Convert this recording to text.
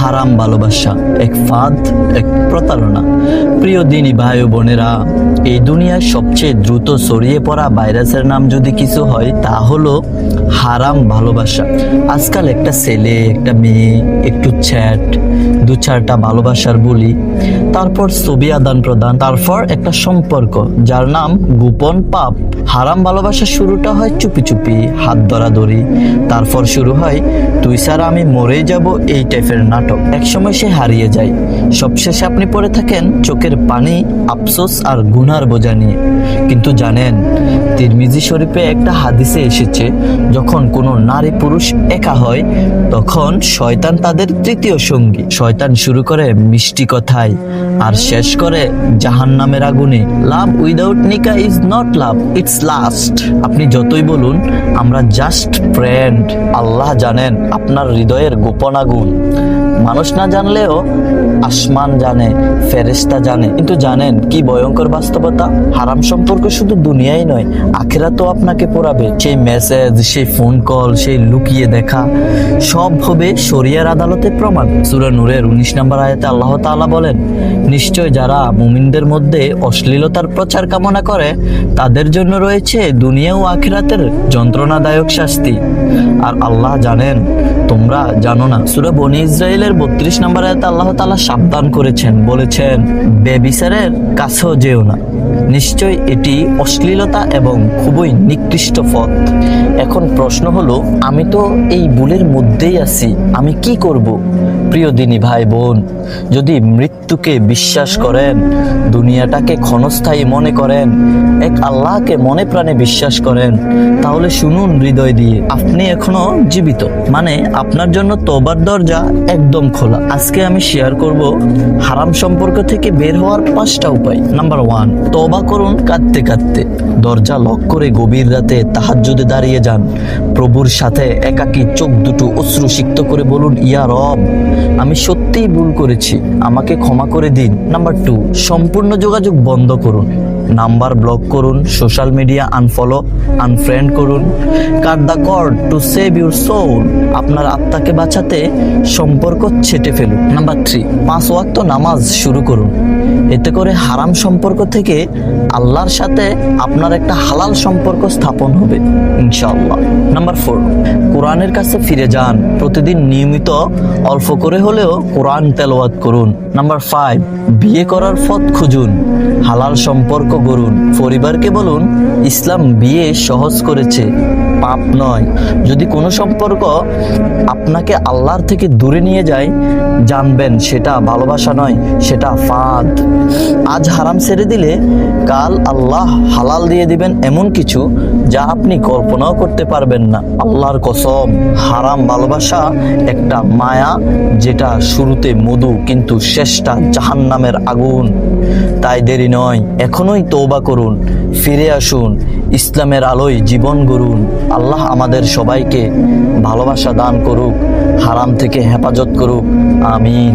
হারাম ভালোবাসা এক ফাঁদ, এক প্রতারণা। প্রিয় দিনী ভাই ও বোনেরা, এই দুনিয়ার সবচেয়ে দ্রুত ছড়িয়ে পড়া ভাইরাসের নাম যদি কিছু হয় তা হলো হারাম ভালোবাসা। আজকাল একটা ছেলে একটা মেয়ে একটু চ্যাট, দু চারটা ভালোবাসার বলি, তারপর ছবি আদান প্রদান, তারপর একটা সম্পর্ক যার নাম গোপন পাপ। হারাম ভালোবাসার শুরুটা হয় চুপি চুপি, হাত ধরাধরি, তারপর শুরু হয় তুই ছাড়া আমি মরেই যাব, এই টাইপের নাটক। একসময় সে হারিয়ে যায়, সবশেষে আপনি পড়ে থাকেন চোখের পানি, আফসোস আর গুনার বোঝা নিয়ে। কিন্তু জানেন, তিরমিজি শরীফে একটা হাদিসে এসেছে, যখন কোনো নারী পুরুষ একা হয় তখন শয়তান তাদের তৃতীয় সঙ্গী। শয়তান শুরু করে মিষ্টি কথায় আর শেষ করে জাহান্নামের আগুনে। লাভ উইদাউট নিকা is not love, it's last. আপনি যতই বলুন আমরা জাস্ট ফ্রেন্ড, আল্লাহ জানেন আপনার হৃদয়ের গোপন আগুন। মানুষ না জানলেও আসমান জানে, ফেরেশতা জানে। কিন্তু জানেন কি ভয়ঙ্কর বাস্তবতা? হারাম সম্পর্ক শুধু দুনিয়াই নয়, আখিরাতেও আপনাকে পোড়াবে। সেই মেসেজ, সেই ফোন কল, সেই লুকিয়ে দেখা, সব হবে শরিয়ার আদালতে প্রমাণ। সূরা নূরের 19 নম্বর আয়াতে আল্লাহ তাআলা বলেন, নিশ্চয় যারা মুমিনদের মধ্যে অশ্লীলতার প্রচার কামনা করে তাদের জন্য রয়েছে দুনিয়া ও আখিরাতের যন্ত্রণাদায়ক শাস্তি। আর আল্লাহ জানেন, তোমরা জানো না। সূরা বনী ইসরাইলের 32 নম্বর আয়াতে আল্লাহ তাআলা সাবধান করেছেন, বলেছেন বেবিচারের কাছেও যেও না, নিশ্চয় এটি অশ্লীলতা এবং খুবই নিকৃষ্ট পথ। এখন প্রশ্ন হলো, আমি তো এই ভুলের মধ্যেই আছি, আমি কি করব? প্রিয় দিনী ভাই বোন, যদি মৃত্যুকে বিশ্বাস করেন, দুনিয়াটাকে ক্ষণস্থায়ী মনে করেন, এক আল্লাহকে মনে প্রাণে বিশ্বাস করেন, তাহলে শুনুন হৃদয় দিয়ে, আপনি এখনো জীবিত, মানে আপনার জন্য তওবার দরজা একদম খোলা। আজকে আমি শেয়ার করব হারাম সম্পর্ক থেকে বের হওয়ার 5টা উপায়। নাম্বার 1, তওবা করুন কাঁদতে কাঁদতে। দরজা লক করে গভীর রাতে তাহাজ্জুদে দাঁড়িয়ে যান। প্রভুর সাথে একাকী চোখ দুটো অশ্রুসিক্ত করে বলুন, ইয়া রব, আমি সত্যিই ভুল করেছি, আমাকে ক্ষমা করে দিন। নাম্বার 2, সম্পূর্ণ যোগাযোগ বন্ধ করুন। নাম্বার ব্লক করুন, সোশ্যাল মিডিয়া আনফলো, আনফ্রেন্ড করুন। Cut the cord to save your soul. আপনার আত্মাকে বাঁচাতে সম্পর্ক ছেটে ফেলুন। নাম্বার 3, 5 ওয়াক্ত নামাজ শুরু করুন। এতে করে হারাম সম্পর্ক থেকে আল্লাহর সাথে আপনার একটা হালাল সম্পর্ক স্থাপন হবে ইনশাআল্লাহ। নাম্বার 4, কোরআনের কাছে ফিরে যান। প্রতিদিন নিয়মিত অল্প করে হলেও কোরআন তেলাওয়াত করুন। নাম্বার 5, বিয়ে করার পথ খুঁজুন, হালাল সম্পর্ক গড়ুন। পরিবারকে বলুন, ইসলাম বিয়ে সহজ করেছে, পাপ নয়। যদি কোনো সম্পর্ক আপনাকে আল্লাহর থেকে দূরে নিয়ে যায়, জানবেন সেটা ভালোবাসা নয়, সেটা ফাঁদ। আজ হারাম ছেড়ে দিলে কাল আল্লাহ হালাল দিয়ে দিবেন এমন কিছু যা আপনি কল্পনাও করতে পারবেন না। আল্লাহর কসম, হারাম ভালোবাসা একটা মায়া, যেটা শুরুতে মধু কিন্তু শেষটা জাহান্নামের আগুন। তাই দেরি নয়, এখনই তওবা করুন, ফিরে আসুন, ইসলামের আলোয় জীবন গড়ুন। আল্লাহ আমাদের সবাইকে ভালোবাসা দান করুক, হারাম থেকে হেফাজত করুক। আমিন।